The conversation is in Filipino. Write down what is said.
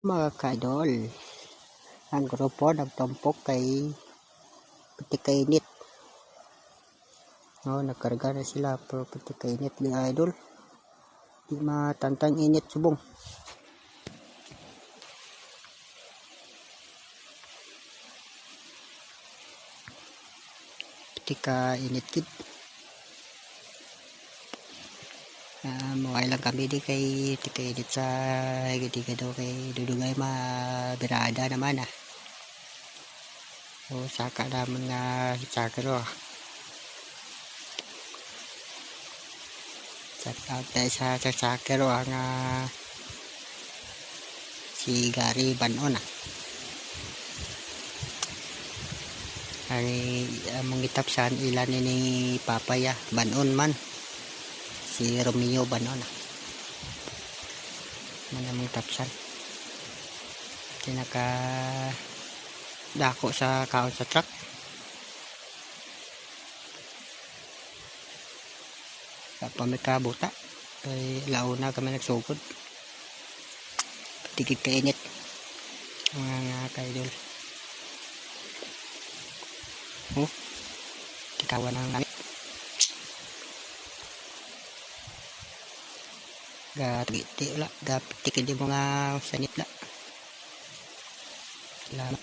Mga kaidol, ang grupo nagtampok kay Pitikainit. Nagkarga na sila pero Pitikainit ni idol. Di matantang init subong. Pitikainit kid. Maway lang kami di kay Pitikainit sa gidi-gado kay dudugay mabirada naman saka naman nga sakero. Shout out tayo sa sakero ang si Gary Banon ay among itapsan ilan ni Papaya Banon man si Romeo Banon man among tapsan kinaka dako sa kaon sa truck pamikabuta ay launa kami nagsugod tikit kainit mga kaidol tikawan ang langit gatiti wala dapat tikid yung mga sanit la salamat.